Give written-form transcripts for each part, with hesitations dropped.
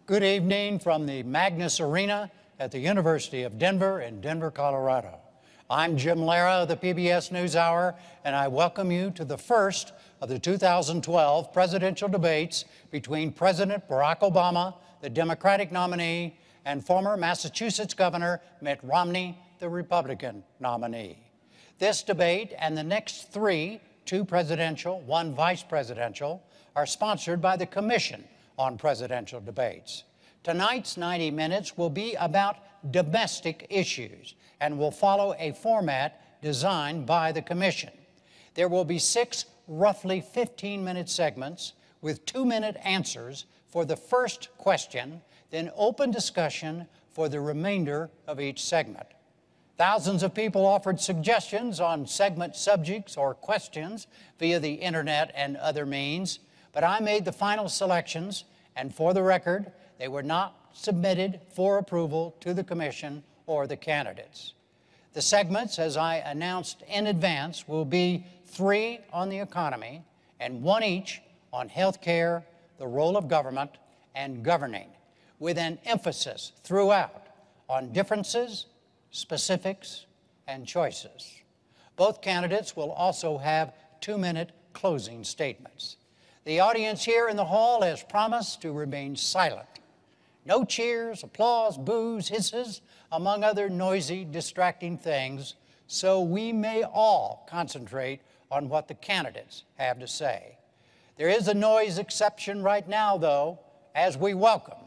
Good evening from the Magnus Arena at the University of Denver in Denver, Colorado. I'm Jim Lara of the PBS NewsHour, and I welcome you to the first of the 2012 presidential debates between President Barack Obama, the Democratic nominee, and former Massachusetts Governor Mitt Romney, the Republican nominee. This debate and the next three, two presidential, one vice presidential, are sponsored by the Commission on Presidential Debates. Tonight's 90 minutes will be about domestic issues and will follow a format designed by the Commission. There will be 6 roughly 15-minute segments with 2-minute answers for the first question, then open discussion for the remainder of each segment. Thousands of people offered suggestions on segment subjects or questions via the internet and other means, but I made the final selections, and for the record, they were not submitted for approval to the Commission or the candidates. The segments, as I announced in advance, will be 3 on the economy and 1 each on health care, the role of government, and governing, with an emphasis throughout on differences, specifics, and choices. Both candidates will also have 2-minute closing statements. The audience here in the hall has promised to remain silent. No cheers, applause, boos, hisses, among other noisy, distracting things, so we may all concentrate on what the candidates have to say. There is a noise exception right now, though, as we welcome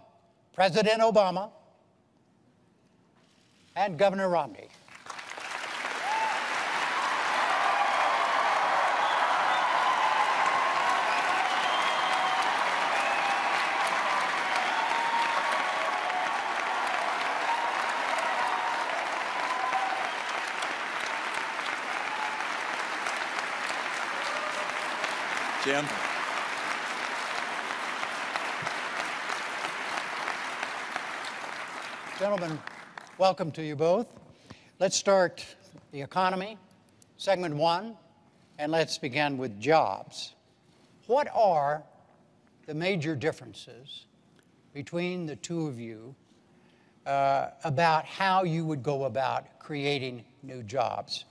President Obama and Governor Romney. Jim. Gentlemen, welcome to you both. Let's start the economy, segment 1, and let's begin with jobs. What are the major differences between the two of you about how you would go about creating new jobs?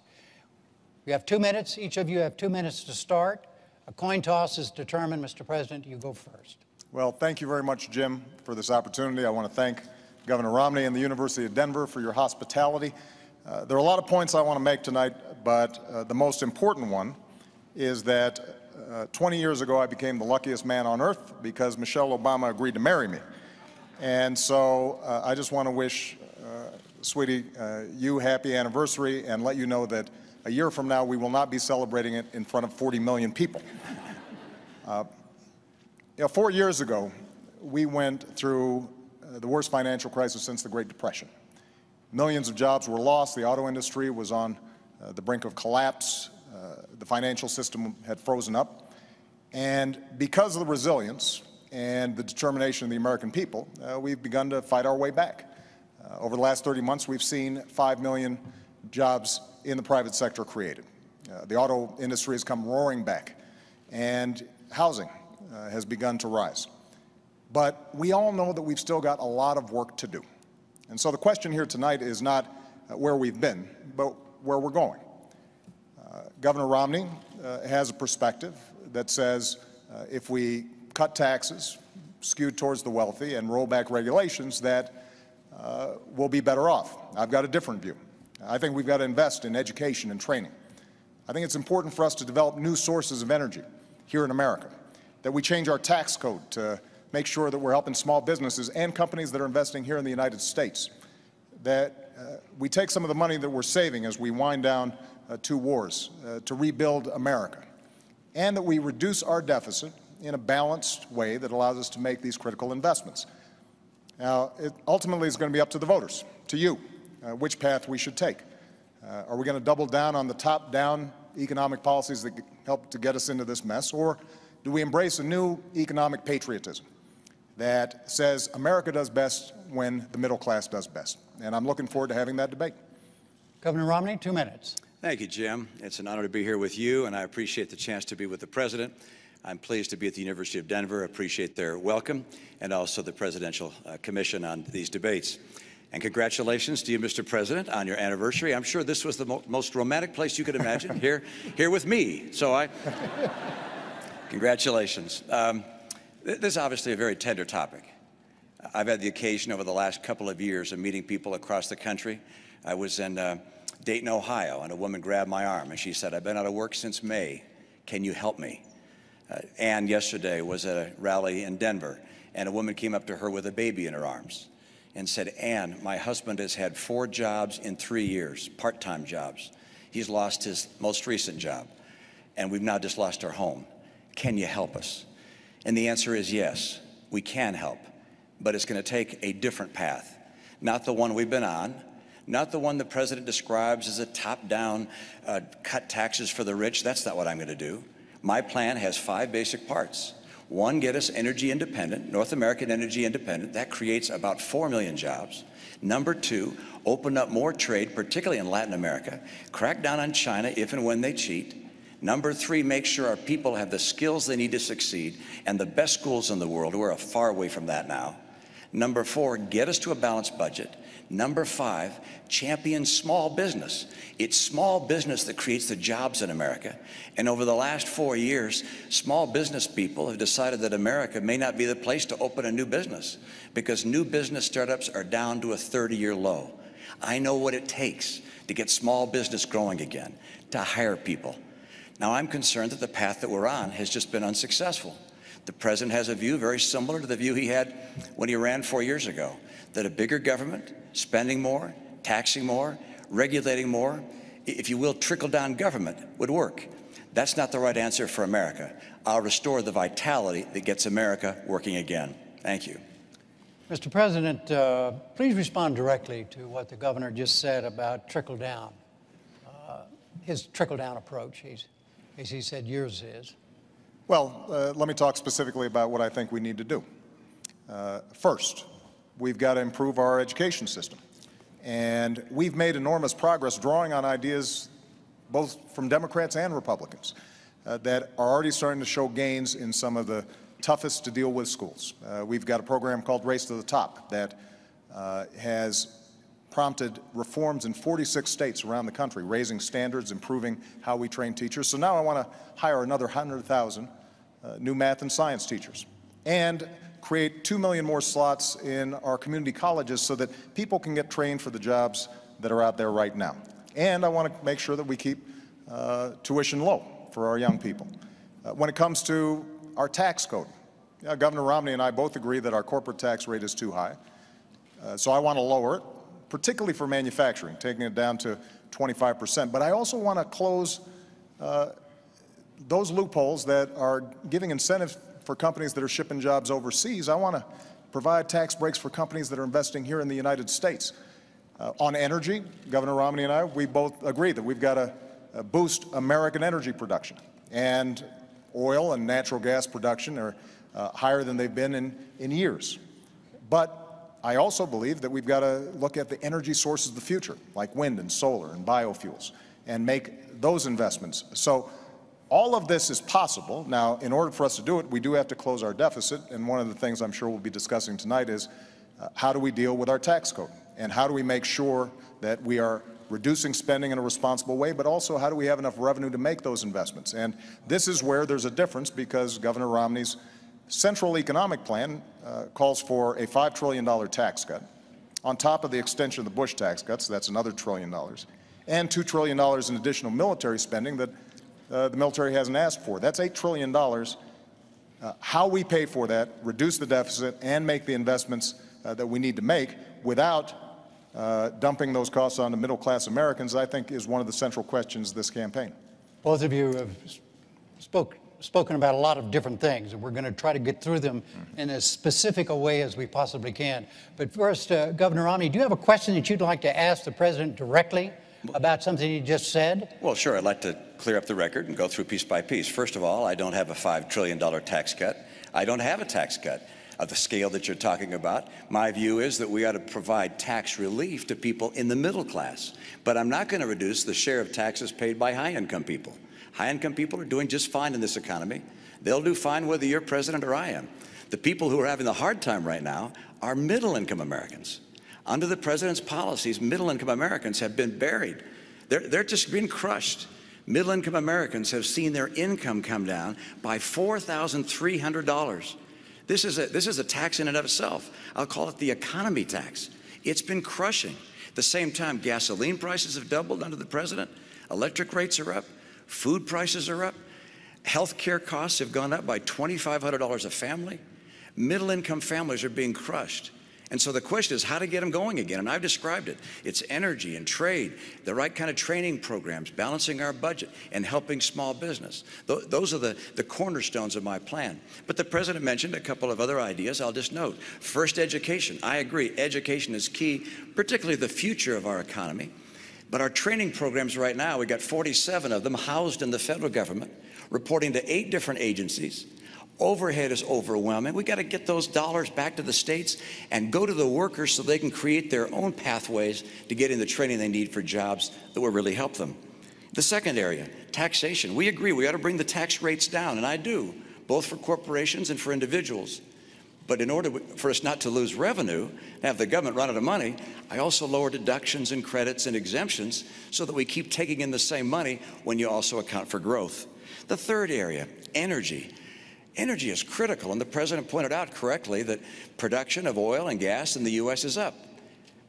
You have 2 minutes. Each of you have 2 minutes to start. A coin toss is determined. Mr. President, you go first. Well, thank you very much, Jim, for this opportunity. I want to thank Governor Romney and the University of Denver for your hospitality. There are a lot of points I want to make tonight, but the most important one is that 20 years ago I became the luckiest man on earth because Michelle Obama agreed to marry me. And so I just want to wish, sweetie, you happy anniversary and let you know that a year from now, we will not be celebrating it in front of 40 million people. 4 years ago, we went through the worst financial crisis since the Great Depression. Millions of jobs were lost. The auto industry was on the brink of collapse. The financial system had frozen up. And because of the resilience and the determination of the American people, we've begun to fight our way back. Over the last 30 months, we've seen 5 million jobs in the private sector created. The auto industry has come roaring back, and housing has begun to rise. But we all know that we've still got a lot of work to do. And so the question here tonight is not where we've been, but where we're going. Governor Romney has a perspective that says if we cut taxes, skewed towards the wealthy, and roll back regulations, that we'll be better off. I've got a different view. I think we've got to invest in education and training. I think it's important for us to develop new sources of energy here in America, that we change our tax code to make sure that we're helping small businesses and companies that are investing here in the United States, that we take some of the money that we're saving as we wind down 2 wars to rebuild America, and that we reduce our deficit in a balanced way that allows us to make these critical investments. Now, ultimately, it's going to be up to the voters, to you, which path we should take. Are we going to double down on the top-down economic policies that help to get us into this mess, or do we embrace a new economic patriotism that says America does best when the middle class does best? And I'm looking forward to having that debate. Governor Romney, 2 minutes. Thank you, Jim. It's an honor to be here with you, and I appreciate the chance to be with the President. I'm pleased to be at the University of Denver, appreciate their welcome, and also the Presidential Commission on these debates. And congratulations to you, Mr. President, on your anniversary. I'm sure this was the most romantic place you could imagine, here with me. So congratulations. This is obviously a very tender topic. I've had the occasion over the last couple of years of meeting people across the country. I was in Dayton, Ohio, and a woman grabbed my arm, and she said, "I've been out of work since May. Can you help me?" Ann yesterday was at a rally in Denver, and a woman came up to her with a baby in her arms and said, "Ann, my husband has had 4 jobs in 3 years, part-time jobs. He's lost his most recent job, and we've now just lost our home. Can you help us?" And the answer is yes, we can help, but it's going to take a different path, not the one we've been on, not the one the president describes as a top-down cut taxes for the rich. That's not what I'm going to do. My plan has 5 basic parts. 1, get us energy independent, North American energy independent. That creates about 4 million jobs. Number 2, open up more trade, particularly in Latin America. Crack down on China if and when they cheat. Number 3, make sure our people have the skills they need to succeed, and the best schools in the world. We're far away from that now. Number 4, get us to a balanced budget. Number 5, champion small business. It's small business that creates the jobs in America. And over the last 4 years, small business people have decided that America may not be the place to open a new business because new business startups are down to a 30-year low. I know what it takes to get small business growing again, to hire people. Now, I'm concerned that the path that we're on has just been unsuccessful. The president has a view very similar to the view he had when he ran 4 years ago, that a bigger government, spending more, taxing more, regulating more, if you will, trickle-down government would work. That's not the right answer for America. I'll restore the vitality that gets America working again. Thank you. Mr. President, please respond directly to what the governor just said about trickle-down, his trickle-down approach. As he said, yours is. Well, let me talk specifically about what I think we need to do. First, we've got to improve our education system. And we've made enormous progress drawing on ideas both from Democrats and Republicans that are already starting to show gains in some of the toughest to deal with schools. We've got a program called Race to the Top that has prompted reforms in 46 states around the country, raising standards, improving how we train teachers. So now I want to hire another 100,000 new math and science teachers and create 2 million more slots in our community colleges so that people can get trained for the jobs that are out there right now. And I want to make sure that we keep tuition low for our young people. When it comes to our tax code, Governor Romney and I both agree that our corporate tax rate is too high. So I want to lower it, particularly for manufacturing, taking it down to 25%. But I also want to close those loopholes that are giving incentives for companies that are shipping jobs overseas. I want to provide tax breaks for companies that are investing here in the United States. On energy, Governor Romney and I, we both agree that we've got to boost American energy production. And oil and natural gas production are higher than they've been in years. But I also believe that we've got to look at the energy sources of the future, like wind and solar and biofuels, and make those investments. So all of this is possible. Now, in order for us to do it, we do have to close our deficit, and one of the things I'm sure we'll be discussing tonight is how do we deal with our tax code, and how do we make sure that we are reducing spending in a responsible way, but also how do we have enough revenue to make those investments? And this is where there's a difference, because Governor Romney's central economic plan calls for a $5 trillion tax cut, on top of the extension of the Bush tax cuts, that's another $1 trillion, and $2 trillion in additional military spending that the military hasn't asked for. That's $8 trillion. How we pay for that, reduce the deficit, and make the investments that we need to make without dumping those costs on the middle-class Americans, I think is one of the central questions of this campaign. Both of you have spoken about a lot of different things, and we're going to try to get through them in as specific a way as we possibly can. But first, Governor Romney, do you have a question that you'd like to ask the president directly about something he just said? Well, sure. I'd like to clear up the record and go through piece by piece. First of all, I don't have a $5 trillion tax cut. I don't have a tax cut of the scale that you're talking about. My view is that we ought to provide tax relief to people in the middle class. But I'm not going to reduce the share of taxes paid by high-income people. High-income people are doing just fine in this economy. They'll do fine whether you're president or I am. The people who are having the hard time right now are middle-income Americans. Under the president's policies, middle-income Americans have been buried. They're just being crushed. Middle-income Americans have seen their income come down by $4,300. This is a tax in and of itself. I'll call it the economy tax. It's been crushing. At the same time, gasoline prices have doubled under the president. Electric rates are up. Food prices are up. Health care costs have gone up by $2,500 a family. Middle-income families are being crushed. And so the question is how to get them going again. And I've described it. It's energy and trade, the right kind of training programs, balancing our budget, and helping small business. Those are the cornerstones of my plan. But the president mentioned a couple of other ideas I'll just note. First, education. I agree. Education is key, particularly the future of our economy. But our training programs right now, we got 47 of them housed in the federal government, reporting to 8 different agencies. Overhead is overwhelming. We got to get those dollars back to the states and go to the workers so they can create their own pathways to getting the training they need for jobs that will really help them. The second area, taxation. We agree we ought to bring the tax rates down, and I do, both for corporations and for individuals. But in order for us not to lose revenue, have the government run out of money, I also lower deductions and credits and exemptions so that we keep taking in the same money when you also account for growth. The third area, energy. Energy is critical, and the president pointed out correctly that production of oil and gas in the U.S. is up,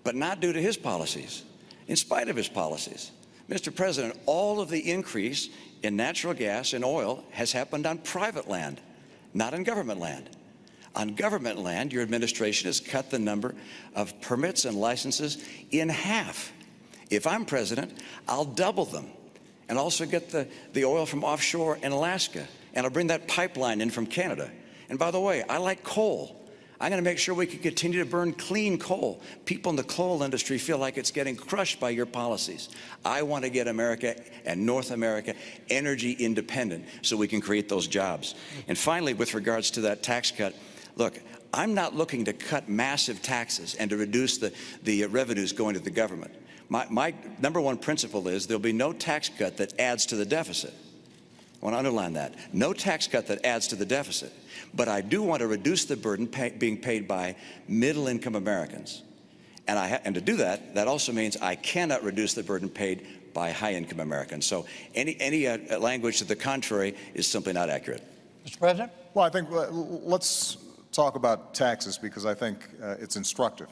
but not due to his policies, in spite of his policies. Mr. President, all of the increase in natural gas and oil has happened on private land, not on government land. On government land, your administration has cut the number of permits and licenses in half. If I'm president, I'll double them and also get the oil from offshore in Alaska. And I'll bring that pipeline in from Canada. And by the way, I like coal. I'm going to make sure we can continue to burn clean coal. People in the coal industry feel like it's getting crushed by your policies. I want to get America and North America energy independent so we can create those jobs. And finally, with regards to that tax cut, look, I'm not looking to cut massive taxes and to reduce the revenues going to the government. My number one principle is there'll be no tax cut that adds to the deficit. I want to underline that. No tax cut that adds to the deficit. But I do want to reduce the burden being paid by middle-income Americans. And to do that, that also means I cannot reduce the burden paid by high-income Americans. So any language to the contrary is simply not accurate. Mr. President? Well, I think let's talk about taxes because I think it's instructive.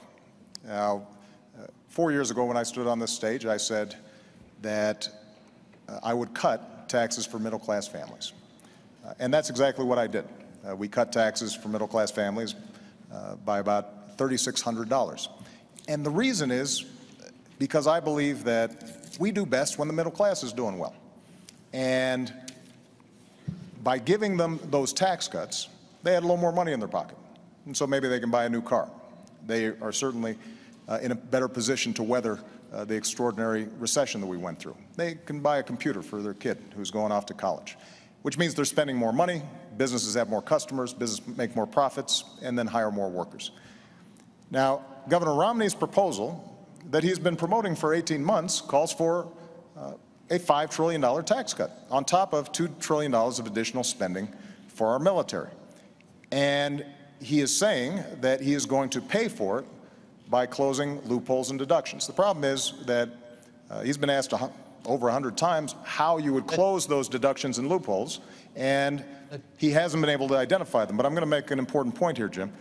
Now, 4 years ago when I stood on this stage, I said that I would cut taxes for middle-class families. And that's exactly what I did. We cut taxes for middle-class families by about $3,600. And the reason is because I believe that we do best when the middle class is doing well. And by giving them those tax cuts, they had a little more money in their pocket. And so maybe they can buy a new car. They are certainly in a better position to weather the extraordinary recession that we went through. They can buy a computer for their kid who's going off to college, which means they're spending more money, businesses have more customers, businesses make more profits, and then hire more workers. Now, Governor Romney's proposal that he's been promoting for 18 months calls for a $5 trillion tax cut on top of $2 trillion of additional spending for our military. And he is saying that he is going to pay for it by closing loopholes and deductions. The problem is that he's been asked over 100 times how you would close those deductions and loopholes, and he hasn't been able to identify them. But I'm going to make an important point here, Jim.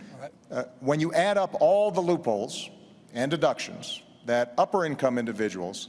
When you add up all the loopholes and deductions that upper-income individuals